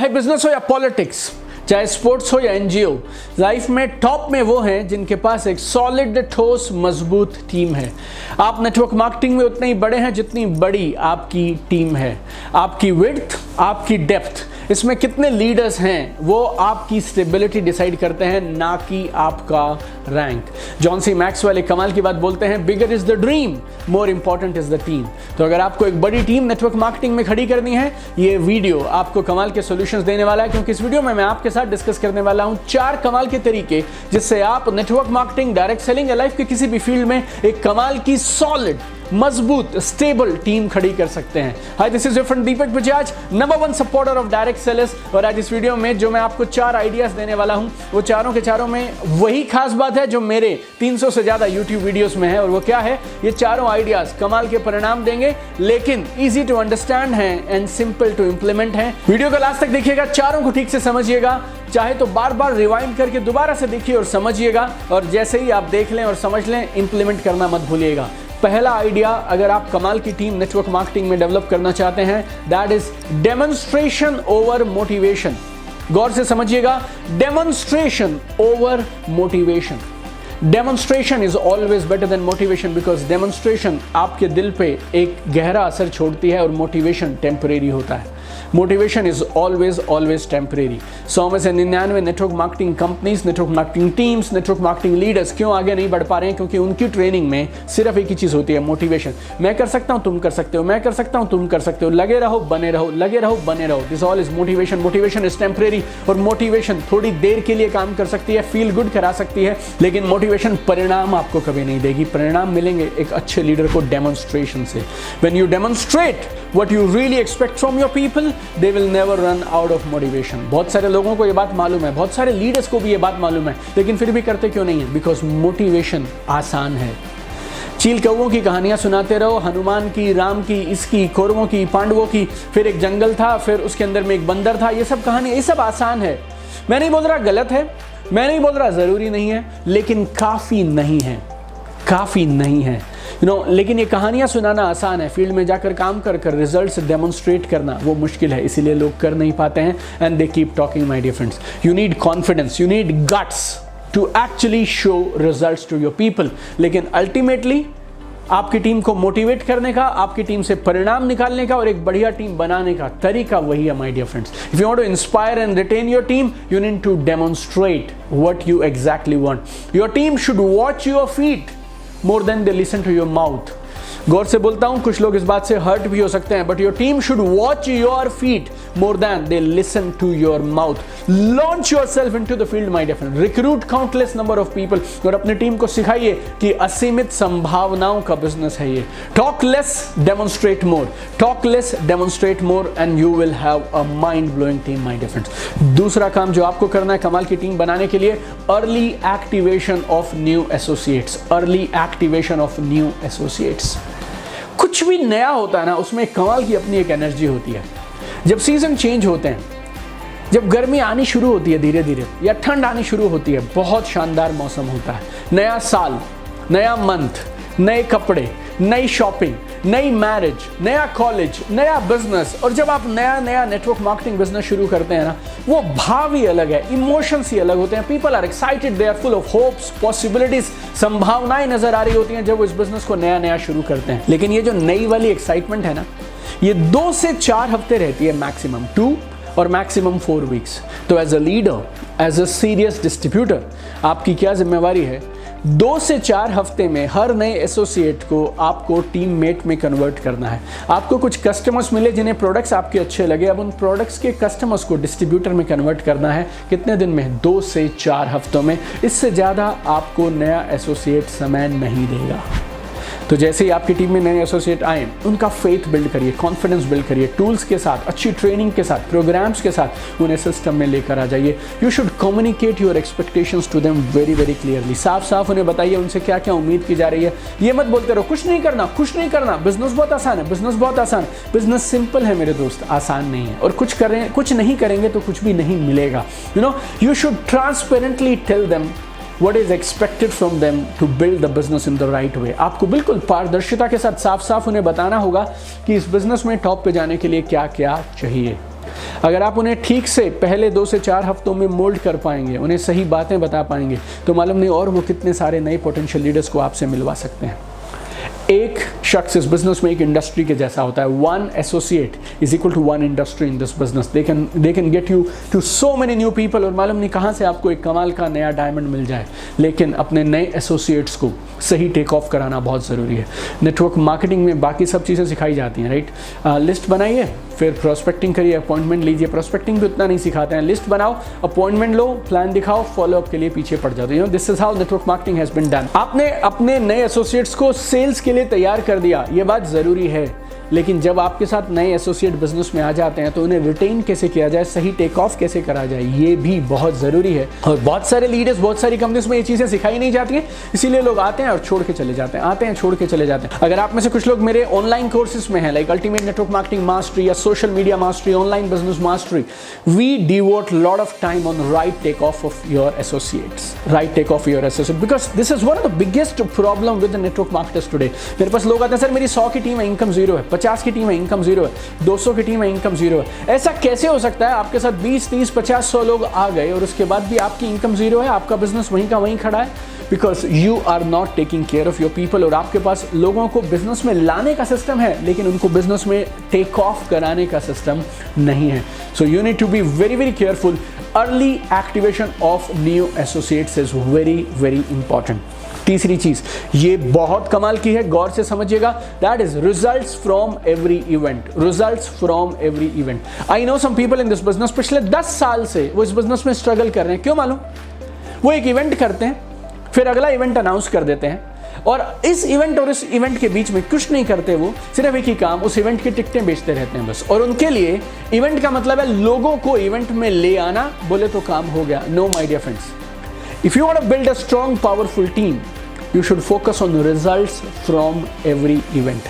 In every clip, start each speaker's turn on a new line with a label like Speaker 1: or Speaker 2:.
Speaker 1: चाहे बिजनेस हो या पॉलिटिक्स, चाहे स्पोर्ट्स हो या एनजीओ, लाइफ में टॉप में वो हैं जिनके पास एक सॉलिड, ठोस, मजबूत टीम है। आप नेटवर्क मार्केटिंग में उतने ही बड़े हैं जितनी बड़ी आपकी टीम है। आपकी विड्थ, आपकी डेप्थ, इसमें कितने लीडर्स हैं वो आपकी स्टेबिलिटी डिसाइड करते हैं, ना कि आपका रैंक। जॉन सी मैक्सवेल एक कमाल की बात बोलते हैं, bigger is the dream, more important is the team. तो अगर आपको एक बड़ी टीम नेटवर्क मार्केटिंग में खड़ी करनी है, ये वीडियो आपको कमाल के सॉल्यूशंस देने वाला है, क्योंकि इस वीडियो में मैं आपके साथ डिस्कस करने वाला हूं 4 कमाल के तरीके जिससे आप नेटवर्क मार्केटिंग, डायरेक्ट सेलिंग या लाइफ के किसी भी फील्ड में एक कमाल की सॉलिड, मजबूत, स्टेबल टीम खड़ी कर सकते हैं। Hi, this is your friend Deepak Bajaj, number 1 supporter of direct sellers. और आज इस वीडियो में जो मैं आपको 4 आइडियाज देने वाला हूं, वो चारों के चारों में वही खास बात है जो मेरे 300 से ज्यादा YouTube वीडियोस में है। और वो क्या है? ये चारों आइडियाज कमाल के परिणाम देंगे, लेकिन इजी टू अंडरस्टैंड है एंड सिंपल टू इंप्लीमेंट है। वीडियो को लास्ट तक देखिएगा, चारों को ठीक से समझिएगा, चाहे तो बार बार रिवाइंड करके दोबारा से देखिए और समझिएगा, और जैसे ही आप देख लें और समझ लें, इंप्लीमेंट करना मत भूलिएगा। पहला आइडिया, अगर आप कमाल की टीम नेटवर्क मार्केटिंग में डेवलप करना चाहते हैं, that is demonstration over motivation. गौर से समझिएगा, demonstration over motivation. Demonstration is always better than motivation, because demonstration आपके दिल पे एक गहरा असर छोड़ती है और मोटिवेशन टेम्परेरी होता है। Motivation is always temporary. 100 में से 99 network marketing companies, network marketing teams, network marketing leaders क्यों आगे नहीं बढ़ पा रहे हैं? क्योंकि उनकी ट्रेनिंग में सिर्फ एक ही चीज होती है, मोटिवेशन। मैं कर सकता हूं, तुम कर सकते हो, मैं कर सकता हूं, तुम कर सकते हो, लगे रहो, बने रहो, लगे रहो, बने रहो। This all is motivation. Motivation is temporary, और मोटिवेशन थोड़ी देर के लिए काम कर सकती है, फील गुड करा सकती है, लेकिन मोटिवेशन परिणाम आपको कभी नहीं देगी। परिणाम मिलेंगे एक अच्छे लीडर को डेमोन्स्ट्रेशन से। When you demonstrate what you really expect from your people, they will never run out of motivation। बहुत सारे लोगों को ये बात मालूम है, बहुत सारे लीडर्स को भी ये बात मालूम है, लेकिन फिर भी करते क्यों नहीं है? बिकॉज मोटिवेशन आसान है। चील कौओं की कहानियां सुनाते रहो, हनुमान की, राम की, इसकी, कौरवों की, पांडवों की, फिर एक जंगल था, फिर उसके अंदर में एक बंदर था, ये सब कहानी, ये सब आसान है। मैं नहीं बोल रहा गलत है, मैं नहीं बोल रहा जरूरी नहीं है, लेकिन काफी नहीं है, काफी नहीं है। लेकिन ये कहानियां सुनाना आसान है, फील्ड में जाकर काम कर कर रिजल्ट्स डेमोन्स्ट्रेट करना वो मुश्किल है, इसीलिए लोग कर नहीं पाते हैं। And they keep talking my dear friends. You need confidence, you need guts to actually show results to your people. लेकिन अल्टीमेटली आपकी टीम को मोटिवेट करने का, आपकी टीम से परिणाम निकालने का और एक बढ़िया टीम बनाने का तरीका वही है my dear friends. If you want to inspire and retain your team, you need to demonstrate what you exactly want. Your team should watch your feet more than they listen to your mouth। गौर से बोलता हूं, कुछ लोग इस बात से hurt भी हो सकते हैं, but your team should watch your feet more than they listen to your mouth. Launch yourself into the field my dear friend, recruit countless number of people, और अपनी टीम को सिखाइए कि असीमित संभावनाओं का बिजनेस है ये। Talk less, demonstrate more, talk less, demonstrate more, and you will have a mind blowing team my dear friends. दूसरा काम जो आपको करना है कमाल की टीम बनाने के लिए, early activation of new associates. Early activation of new associates. कुछ भी नया होता है ना, उसमें कमाल की अपनी एक एनर्जी होती है। जब सीजन चेंज होते हैं, जब गर्मी आनी शुरू होती है धीरे धीरे, या ठंड आनी शुरू होती है, बहुत शानदार मौसम होता है। नया साल, नया मंथ, नए कपड़े, नई शॉपिंग, नई मैरिज, नया कॉलेज, नया बिजनेस। और जब आप नया नया नेटवर्क मार्केटिंग बिजनेस शुरू करते हैं ना, वो भाव ही अलग है, इमोशंस ही अलग होते हैं। People are excited, they are full of hopes, possibilities, संभावनाएं नजर आ रही होती हैं जब वो इस बिजनेस को नया नया शुरू करते हैं। लेकिन ये जो नई वाली एक्साइटमेंट है ना, ये 2 से 4 हफ्ते रहती है, मैक्सिमम 2 और मैक्सिमम 4 वीक्स। तो as a leader, as a serious distributor, आपकी क्या जिम्मेवारी है? 2 से 4 हफ्ते में हर नए एसोसिएट को आपको टीम मेट में कन्वर्ट करना है। आपको कुछ कस्टमर्स मिले जिन्हें प्रोडक्ट्स आपके अच्छे लगे, अब उन प्रोडक्ट्स के कस्टमर्स को डिस्ट्रीब्यूटर में कन्वर्ट करना है। कितने दिन में? 2 से 4 हफ्तों में। इससे ज़्यादा आपको नया एसोसिएट समय नहीं देगा। तो जैसे ही आपकी टीम में नए एसोसिएट आए, उनका फेथ बिल्ड करिए, कॉन्फिडेंस बिल्ड करिए, टूल्स के साथ, अच्छी ट्रेनिंग के साथ, प्रोग्राम्स के साथ उन्हें सिस्टम में लेकर आ जाइए। You should communicate your expectations to them very very clearly. साफ साफ उन्हें बताइए उनसे क्या क्या उम्मीद की जा रही है। ये मत बोलते रहो कुछ नहीं करना, कुछ नहीं करना, बिजनेस बहुत आसान है, बिजनेस बहुत आसान। बिजनेस सिंपल है मेरे दोस्त, आसान नहीं है। और कुछ नहीं करेंगे तो कुछ भी नहीं मिलेगा। You should transparently tell them what is expected from them to build the business in the right way। आपको बिल्कुल पारदर्शिता के साथ साफ साफ उन्हें बताना होगा कि इस बिजनेस में टॉप पे जाने के लिए क्या क्या चाहिए। अगर आप उन्हें ठीक से पहले 2 से 4 हफ्तों में मोल्ड कर पाएंगे, उन्हें सही बातें बता पाएंगे, तो मालूम नहीं और वो कितने सारे नए पोटेंशियल लीडर्स को आपसे मिलवा सकते हैं। एक शख्स इस बिजनेस में एक इंडस्ट्री के जैसा होता है। 1 associate is equal to 1 industry in this business. They can get you to so many new people, और मालूम नहीं कहाँ से आपको एक कमाल का नया डायमंड मिल जाए। लेकिन अपने नए एसोसिएट्स को सही टेक ऑफ कराना बहुत ज़रूरी है। नेटवर्क मार्केटिंग में बाकी सब चीज़ें सिखाई जाती हैं, राइट। लिस्ट बनाइए, फिर प्रोस्पेक्टिंग करिए, अपॉइंटमेंट लीजिए। प्रोस्पेक्टिंग भी उतना नहीं सिखाते हैं। लिस्ट बनाओ, अपॉइंटमेंट लो, प्लान दिखाओ, फॉलोअप के लिए पीछे पड़ जाते हैं। This is how network marketing has been done. आपने अपने नए एसोसिएट्स को सेल्स के लिए तैयार कर दिया, ये बात ज़रूरी है, लेकिन जब आपके साथ नए एसोसिएट बिजनेस में आ जाते हैं तो उन्हें रिटेन कैसे किया जाए, सही टेक ऑफ कैसे करा जाए, ये भी बहुत ज़रूरी है। और बहुत सारे लीडर्स, बहुत सारी कंपनीज में ये चीज़ें सिखाई नहीं जाती हैं, इसीलिए लोग आते हैं और छोड़ के चले जाते हैं, आते हैं छोड़ के चले जाते हैं। अगर आप में से कुछ लोग मेरे ऑनलाइन कोर्सेज में हैं, like ultimate network marketing mastery या social media mastery, online business mastery, we devote lot of time on right take off of your associates, right take off your associate, because this is one of the biggest problem with network marketers today. मेरे पास लोग आते हैं, sir मेरी 100 की team है, income 0 है, 50 की टीम है, इनकम 0 है, 200 की टीम है, इनकम 0 है। ऐसा कैसे हो सकता है? आपके साथ 20, 30, 50, 100 लोग आ गए और उसके बाद भी आपकी इनकम 0 है, आपका बिजनेस वहीं का वहीं खड़ा है, because you are not taking care of your people. और आपके पास लोगों को बिजनेस में लाने का सिस्टम है, लेकिन उनको बिजनेस में टेक ऑफ कराने का सिस्टम नहीं है। So you need to be very very careful. Early activation of new associates is very very important. तीसरी चीज, ये बहुत कमाल की है, गौर से समझिएगा, that is results from every event. Results from every event. I know some people in this business, पिछले 10 साल से वो इस बिजनेस में स्ट्रगल कर रहे हैं। क्यों मालूम? वो एक इवेंट करते हैं, फिर अगला इवेंट अनाउंस कर देते हैं, और इस इवेंट और इस इवेंट के बीच में कुछ नहीं करते। वो सिर्फ एक ही काम, उस इवेंट की टिकटें बेचते रहते हैं बस। और उनके लिए इवेंट का मतलब है लोगों को इवेंट में ले आना, बोले तो काम हो गया। No my dear friends, if you want to build a strong powerful team, you should focus on the results from every event.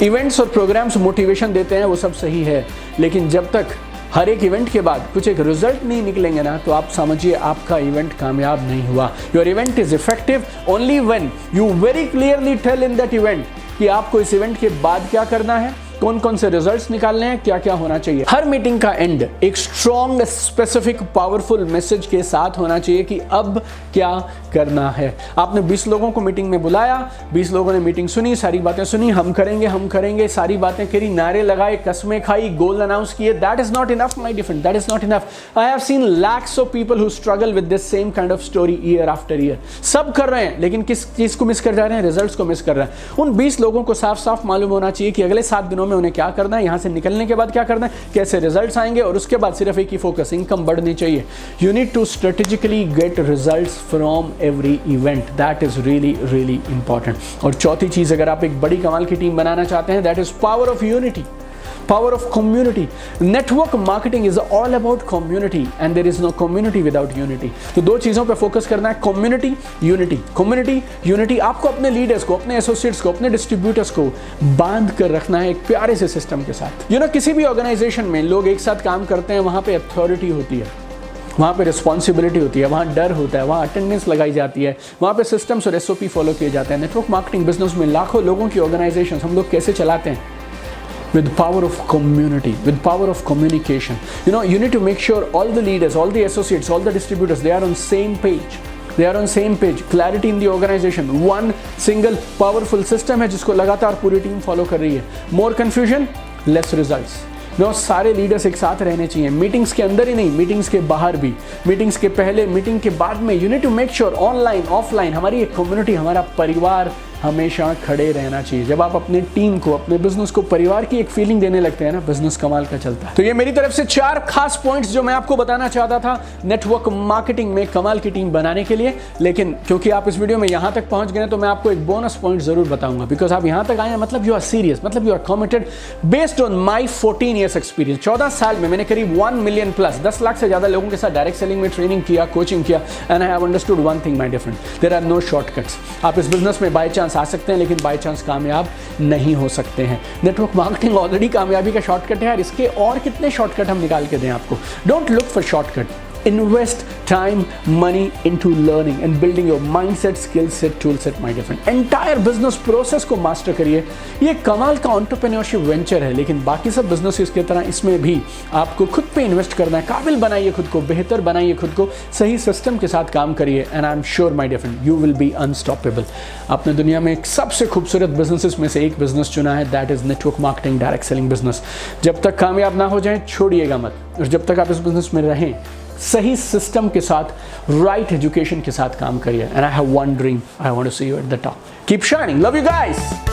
Speaker 1: Events और programs मोटिवेशन देते हैं, वो सब सही है, लेकिन जब तक हर एक इवेंट के बाद कुछ एक रिजल्ट नहीं निकलेंगे ना, तो आप समझिए आपका इवेंट कामयाब नहीं हुआ। Your event is effective only when you very clearly tell in that event कि आपको इस इवेंट के बाद क्या करना है, कौन कौन से रिजल्ट्स निकालने हैं, क्या क्या होना चाहिए। हर मीटिंग का एंड एक स्ट्रॉन्ग, स्पेसिफिक, पावरफुल मैसेज के साथ होना चाहिए कि अब क्या करना है। आपने 20 लोगों को मीटिंग में बुलाया, 20 लोगों ने मीटिंग सुनी, सारी बातें सुनी, हम करेंगे, सारी बातें करी, नारे लगाए, कसमें खाई, गोल अनाउंस किए। That is not enough my dear friend, that is not enough. I have seen lakhs of people who struggle with this same kind of story year after year. सब कर रहे हैं, लेकिन किस चीज को मिस कर जा रहे हैं? रिजल्ट्स को मिस कर रहे हैं। उन 20 लोगों को साफ साफ मालूम होना चाहिए कि अगले 7 दिनों में उन्हें क्या करना है, यहाँ से निकलने के बाद क्या करना है, कैसे रिजल्ट्स आएंगे, और उसके बाद सिर्फ एक ही फोकस, इनकम बढ़नी चाहिए। You need to strategically get results from every event, that is really really important. और चौथी चीज, अगर आप एक बड़ी कमाल की टीम बनाना चाहते हैं, that is power of unity, power of community. Network marketing is all about community and there is no community without unity. तो दो चीजों पे फोकस करना है, community, unity. Community, unity, आपको अपने लीडर्स को, अपने एसोसिएट्स को, अपने डिस्ट्रीब्यूटर्स को बांध कर रखना है एक प्यारे से सिस्टम के साथ। किसी भी ऑर्गेनाइजेशन में लोग एक साथ काम करते हैं, वहां पे अथॉरिटी होती है, वहाँ पे रिस्पॉन्सिबिलिटी होती है, वहाँ डर होता है, वहाँ अटेंडेंस लगाई जाती है, वहाँ पे सिस्टम्स और SOP फॉलो किए जाते हैं। नेटवर्क मार्केटिंग बिजनेस में लाखों लोगों की ऑर्गेनाइजेशन हम लोग कैसे चलाते हैं? With power of community, with power of communication. You need to make sure all the leaders, all the associates, all the distributors, they are on same page. They are on same page. Clarity in the organization. One single powerful system है जिसको लगातार पूरी team follow कर रही है। More confusion, less results. सारे leaders एक साथ रहने चाहिए, मीटिंग्स के अंदर ही नहीं, मीटिंग्स के बाहर भी, मीटिंग्स के पहले, मीटिंग के बाद में। You need to make sure online, offline, हमारी एक कम्युनिटी, हमारा परिवार हमेशा खड़े रहना चाहिए। जब आप अपने टीम को, अपने बिजनेस को परिवार की एक फीलिंग देने लगते हैं ना, बिजनेस कमाल का चलता है। तो ये मेरी तरफ से 4 खास पॉइंट्स जो मैं आपको बताना चाहता था नेटवर्क मार्केटिंग में कमाल की टीम बनाने के लिए। लेकिन क्योंकि आप इस वीडियो में यहां तक पहुंच गए तो मैं आपको एक बोनस पॉइंट जरूर बताऊंगा, बिकॉज आप यहां तक आए हैं, मतलब यू आर सीरियस, मतलब you are committed. Based on my 14 years experience, 14 साल में मैंने करीब 1 मिलियन प्लस, 10 लाख से ज्यादा लोगों के साथ डायरेक्ट सेलिंग में ट्रेनिंग किया, कोचिंग किया, and I have understood one thing my dear friend, there are no shortcuts. आप इस बिजनेस में बाय चांस आ सकते हैं, लेकिन बाय चांस कामयाब नहीं हो सकते हैं। नेटवर्क मार्केटिंग ऑलरेडी कामयाबी का शॉर्टकट है यार, इसके और कितने शॉर्टकट हम निकाल के दें आपको? Don't look for shortcut, invest time, money into learning and building your mindset, skill set, tool set, my dear friend. Entire business process को master करिए. ये कमाल का entrepreneurship venture है, लेकिन बाकी सब businesses की तरह इसमें भी आपको खुद पे invest करना है. काबिल बनाइए खुद को, बेहतर बनाइए खुद को, सही सिस्टम के साथ काम करिए. And I'm sure, my dear friend, you will be unstoppable. आपने दुनिया में एक सबसे खूबसूरत बिजनेसेस में से एक बिजनेस चुना है, that is network marketing, direct selling business. जब तक कामयाब ना हो जाए छोड़िएगा मत, और जब तक आप इस बिजनेस में रहें सही सिस्टम के साथ, राइट एजुकेशन के साथ काम करिए. And I have one dream, I want to see you at the top. Keep shining. Love you guys.